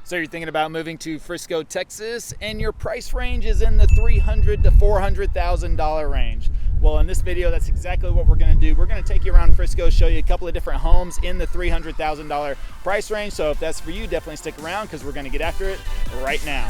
So you're thinking about moving to Frisco, Texas, and your price range is in the $300,000 to $400,000 range. Well, in this video, that's exactly what we're going to do. We're going to take you around Frisco, show you a couple of different homes in the $300,000 price range. So if that's for you, definitely stick around because we're going to get after it right now.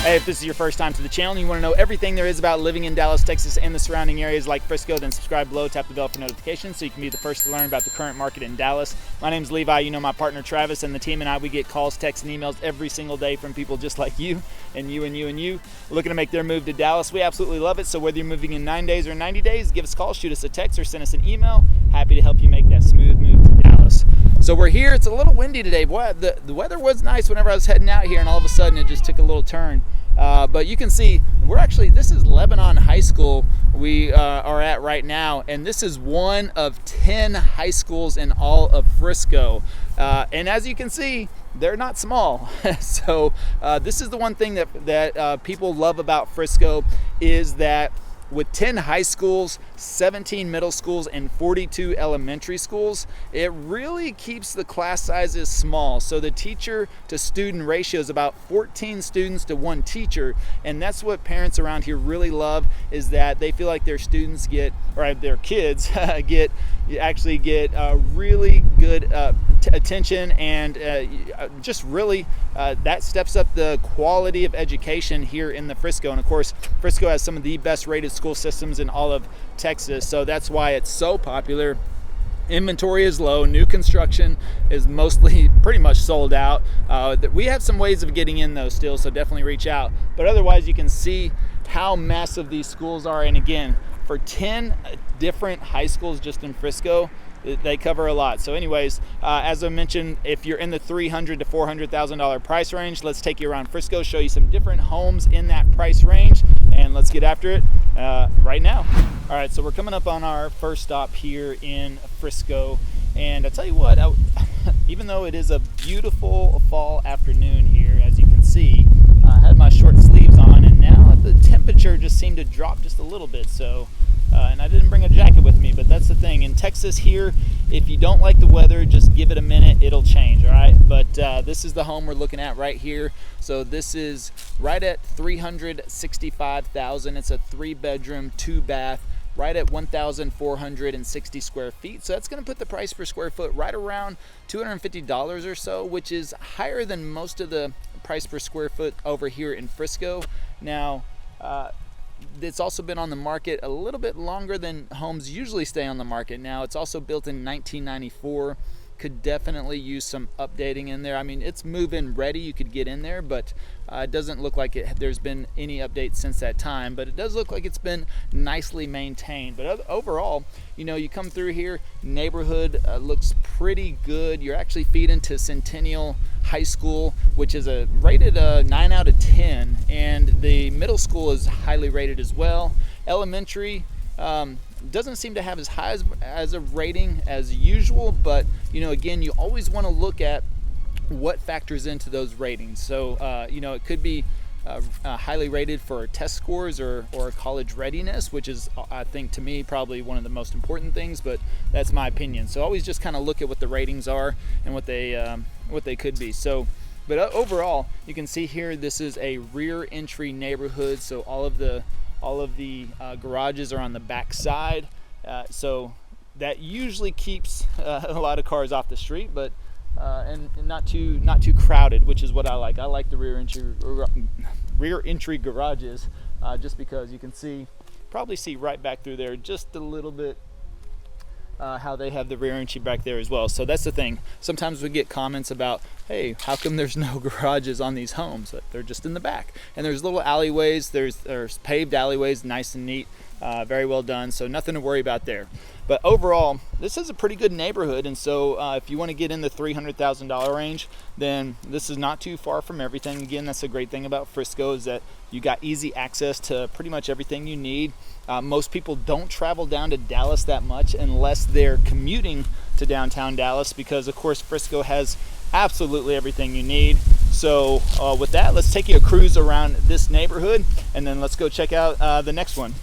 Hey, if this is your first time to the channel and you want to know everything there is about living in Dallas, Texas and the surrounding areas like Frisco, then subscribe below, tap the bell for notifications so you can be the first to learn about the current market in Dallas. My name's Levi, you know my partner Travis, and the team and I, we get calls, texts, and emails every single day from people just like you and you and you and you looking to make their move to Dallas. We absolutely love it, so whether you're moving in 9 days or 90 days, give us a call, shoot us a text, or send us an email. Happy to help you make that smooth move to Dallas. So we're here. It's a little windy today. Boy, the weather was nice whenever I was heading out here, and all of a sudden it just took a little turn. But you can see this is Lebanon High School we are at right now, and this is one of 10 high schools in all of Frisco. And as you can see, they're not small. So this is the one thing that people love about Frisco is that with 10 high schools, 17 middle schools, and 42 elementary schools, it really keeps the class sizes small. So the teacher to student ratio is about 14 students to one teacher, and that's what parents around here really love, is that they feel like their students their kids get really good attention, and just really that steps up the quality of education here in the Frisco. And of course, Frisco has some of the best rated school systems in all of Texas, so that's why it's so popular. Inventory is low, new construction is pretty much sold out. We have some ways of getting in though still, so definitely reach out. But otherwise, you can see how massive these schools are, and again, for 10 different high schools just in Frisco, they cover a lot. So anyways, as I mentioned, if you're in the $300,000 to $400,000 price range, let's take you around Frisco, show you some different homes in that price range, and let's get after it right now. All right, so we're coming up on our first stop here in Frisco, and I tell you what, even though it is a beautiful fall afternoon here, as you can see, I had my short sleeves on, and now the temperature just seemed to drop just a little bit. So and I didn't bring a jacket with me, but that's the thing in Texas here, if you don't like the weather, just give it a minute, it'll change. All right, but this is the home we're looking at right here. So this is right at $365,000. It's a 3-bedroom 2-bath, right at 1,460 square feet. So that's going to put the price per square foot right around $250 or so, which is higher than most of the price per square foot over here in Frisco. Now, it's also been on the market a little bit longer than homes usually stay on the market. Now, it's also built in 1994. Could definitely use some updating in there. I mean, it's move-in ready. You could get in there, but it doesn't look like there's been any updates since that time. But it does look like it's been nicely maintained. But overall, you come through here, neighborhood looks pretty good. You're actually feeding to Centennial High School, which is rated a 9 out of 10, and the middle school is highly rated as well. Elementary doesn't seem to have as high as a rating as usual, but again, you always want to look at what factors into those ratings. So it could be highly rated for test scores or college readiness, which is, I think, to me, probably one of the most important things, but that's my opinion. So always just kind of look at what the ratings are and what they could be. So but overall, you can see here, this is a rear entry neighborhood, so all of the garages are on the back side, so that usually keeps a lot of cars off the street, but and not too crowded, which is what I like. I like the rear entry garages, just because you can probably see right back through there just a little bit. How they have the rear entry back there as well. So that's the thing. Sometimes we get comments about, hey, how come there's no garages on these homes? They're just in the back. And there's little alleyways. There's paved alleyways, nice and neat, very well done. So nothing to worry about there. But overall, this is a pretty good neighborhood. And so if you want to get in the $300,000 range, then this is not too far from everything. Again, that's a great thing about Frisco, is that you got easy access to pretty much everything you need. Most people don't travel down to Dallas that much unless they're commuting to downtown Dallas, because of course Frisco has absolutely everything you need. So with that, let's take you a cruise around this neighborhood, and then let's go check out the next one.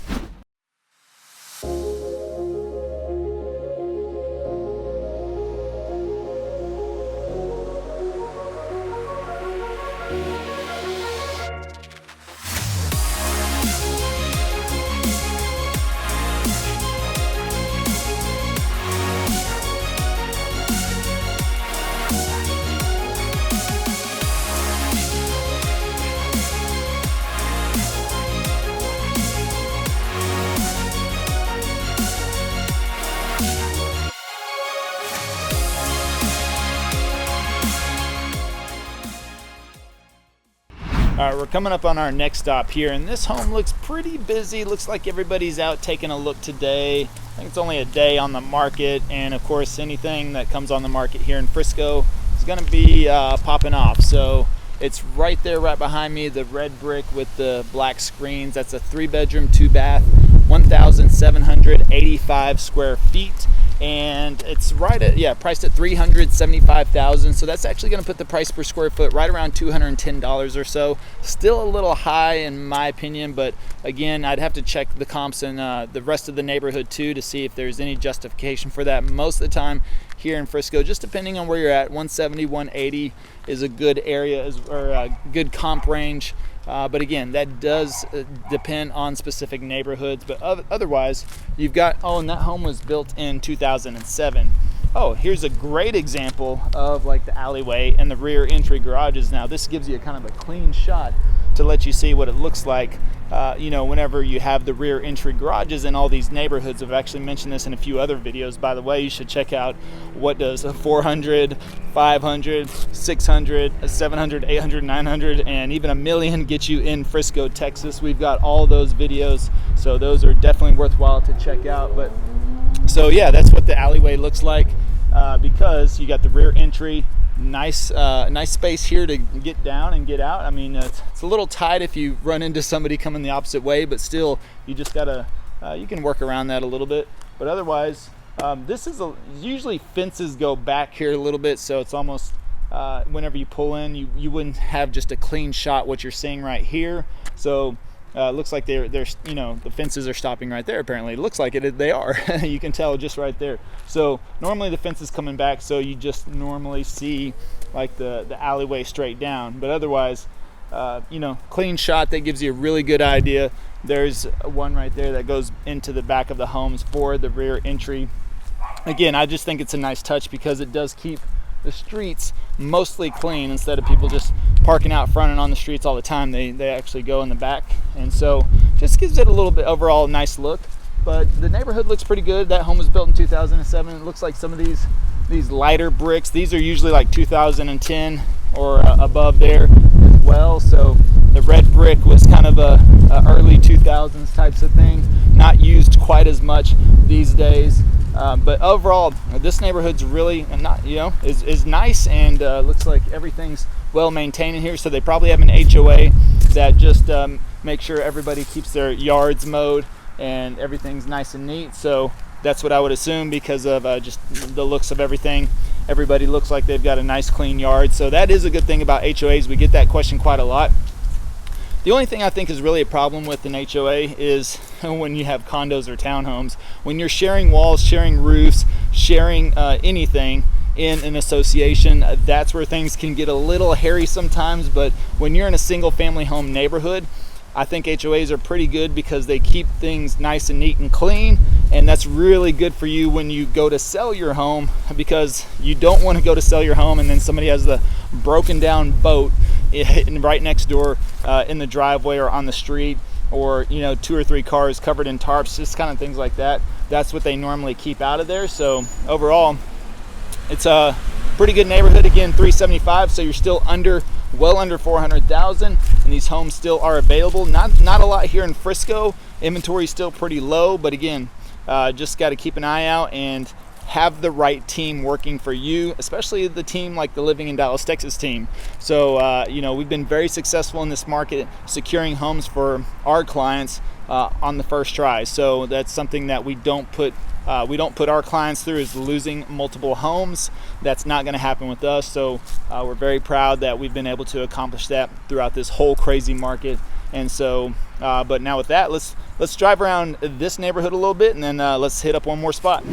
All right, we're coming up on our next stop here, and this home looks pretty busy. Looks like everybody's out taking a look today. I think it's only a day on the market, and of course anything that comes on the market here in Frisco is going to be popping off. So it's right there, right behind me, the red brick with the black screens. That's a 3-bedroom, 2-bath, 1,785 square feet. And it's right at, priced at $375,000. So that's actually going to put the price per square foot right around $210 or so. Still a little high in my opinion, but again, I'd have to check the comps in the rest of the neighborhood too to see if there's any justification for that. Most of the time here in Frisco, just depending on where you're at, 170, 180 is a good area, or a good comp range. But again, that does depend on specific neighborhoods. But otherwise, you've got, and that home was built in 2007. Oh, here's a great example of like the alleyway and the rear entry garages. Now, this gives you a kind of a clean shot to let you see what it looks like, whenever you have the rear entry garages in all these neighborhoods. I've actually mentioned this in a few other videos, by the way. You should check out what does a 400, 500, 600, 700, 800, 900, and even a million get you in Frisco, Texas. We've got all those videos, so those are definitely worthwhile to check out. But so yeah, that's what the alleyway looks like, because you got the rear entry. Nice space here to get down and get out. I mean, it's a little tight if you run into somebody coming the opposite way, but still, you just gotta, you can work around that a little bit. But otherwise, this is usually fences go back here a little bit, so it's almost, whenever you pull in, you wouldn't have just a clean shot what you're seeing right here. So it looks like they're the fences are stopping right there. Apparently, it looks like they are. You can tell just right there. So normally the fence is coming back, so you just normally see like the alleyway straight down. But otherwise, clean shot that gives you a really good idea. There's one right there that goes into the back of the homes for the rear entry. Again, I just think it's a nice touch because it does keep the streets mostly clean instead of people just parking out front and on the streets all the time. They actually go in the back, and so just gives it a little bit overall nice look. But the neighborhood looks pretty good. That home was built in 2007. It looks like some of these lighter bricks, these are usually like 2010 or above there as well. So the red brick was kind of a early 2000s types of thing, not used quite as much these days. But overall, this neighborhood's really is nice, and looks like everything's well maintained in here. So they probably have an HOA that just make sure everybody keeps their yards mowed and everything's nice and neat. So that's what I would assume because of just the looks of everything. Everybody looks like they've got a nice clean yard. So that is a good thing about HOAs. We get that question quite a lot. The only thing I think is really a problem with an HOA is when you have condos or townhomes. When you're sharing walls, sharing roofs, sharing anything in an association, that's where things can get a little hairy sometimes. But when you're in a single family home neighborhood, I think HOAs are pretty good because they keep things nice and neat and clean, and that's really good for you when you go to sell your home, because you don't want to go to sell your home and then somebody has the broken down boat right next door in the driveway or on the street, or 2 or 3 cars covered in tarps, just kind of things like that. That's what they normally keep out of there. So overall, it's a pretty good neighborhood. Again, 375, so you're still well under 400,000, and these homes still are available. Not a lot here in Frisco. Inventory is still pretty low, but again, just got to keep an eye out and have the right team working for you, especially the team like the Living in Dallas, Texas team. So we've been very successful in this market securing homes for our clients on the first try. So that's something that we don't put our clients through, is losing multiple homes. That's not going to happen with us. So we're very proud that we've been able to accomplish that throughout this whole crazy market. And so, but now with that, let's drive around this neighborhood a little bit, and then let's hit up one more spot.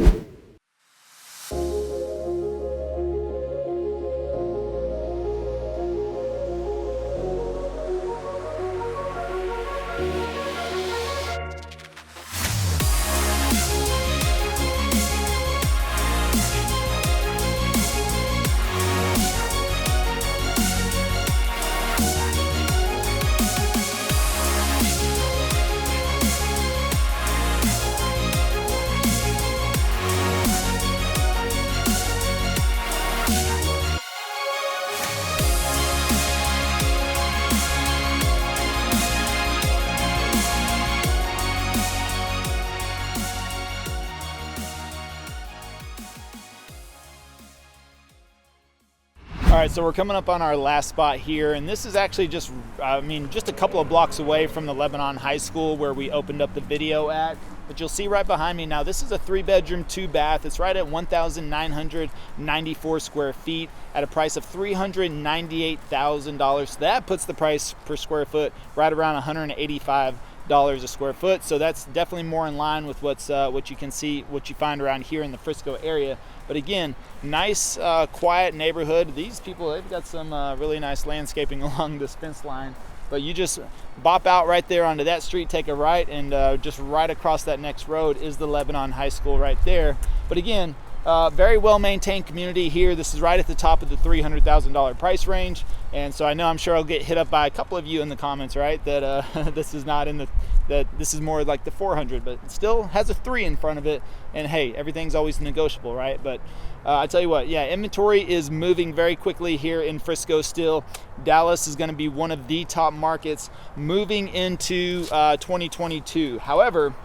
All right, so we're coming up on our last spot here, and this is actually just a couple of blocks away from the Lebanon High School where we opened up the video at. But you'll see right behind me now, this is a 3-bedroom, 2-bath. It's right at 1,994 square feet at a price of $398,000. So that puts the price per square foot right around $185 a square foot. So that's definitely more in line with what you can see, what you find around here in the Frisco area. But again, nice, quiet neighborhood. These people, they've got some really nice landscaping along this fence line. But you just bop out right there onto that street, take a right, and just right across that next road is the Lebanon High School right there. But again, very well-maintained community here. This is right at the top of the $300,000 price range. And so I'm sure I'll get hit up by a couple of you in the comments, right? That this is not in the, that this is more like the 400, but it still has a 3 in front of it. And hey, everything's always negotiable, right? But I tell you what, yeah, inventory is moving very quickly here in Frisco still. Dallas is going to be one of the top markets moving into 2022. However,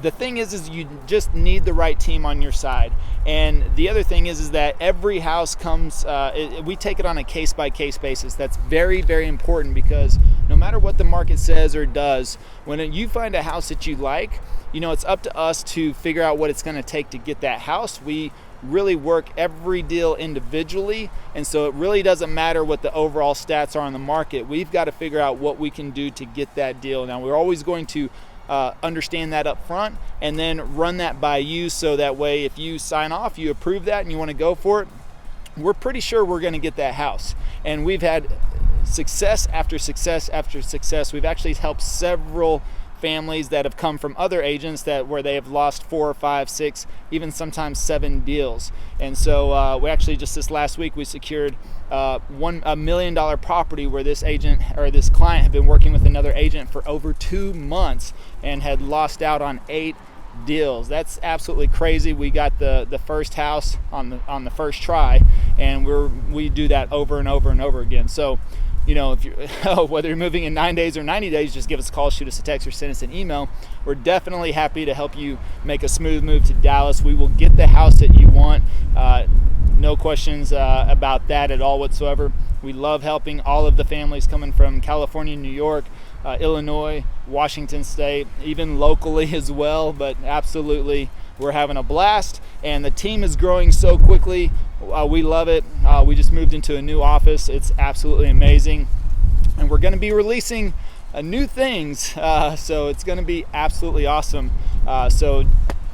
the thing is you just need the right team on your side. And the other thing is that every house comes, we take it on a case-by-case basis. That's very, very important, because no matter what the market says or does, when you find a house that you like, it's up to us to figure out what it's going to take to get that house. We really work every deal individually, and so it really doesn't matter what the overall stats are on the market. We've got to figure out what we can do to get that deal. Now, we're always going to understand that up front and then run that by you, so that way if you sign off, you approve that, and you want to go for it, we're pretty sure we're going to get that house. And we've had success after success after success. We've actually helped several families that have come from other agents where they have lost 4 or 5, 6, even sometimes 7 deals. And so we actually just this last week we secured $1 million property where this agent or this client had been working with another agent for over 2 months and had lost out on 8 deals. That's absolutely crazy. We got the first house on the first try, and we do that over and over and over again. So if you're whether you're moving in 9 days or 90 days, just give us a call, shoot us a text, or send us an email. We're definitely happy to help you make a smooth move to Dallas. We will get the house that you want. No questions about that at all whatsoever. We love helping all of the families coming from California, New York, Illinois, Washington State, even locally as well. But absolutely, we're having a blast, and the team is growing so quickly. We love it. We just moved into a new office. It's absolutely amazing, and we're going to be releasing new things, so it's going to be absolutely awesome. So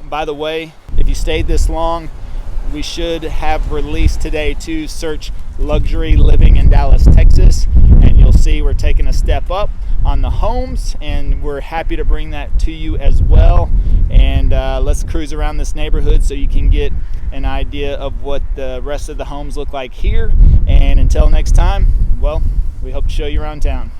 by the way, if you stayed this long, we should have released today to search luxury living in Dallas, Texas, and you'll see we're taking a step up on the homes, and we're happy to bring that to you as well. And let's cruise around this neighborhood so you can get an idea of what the rest of the homes look like here. And until next time, well, we hope to show you around town.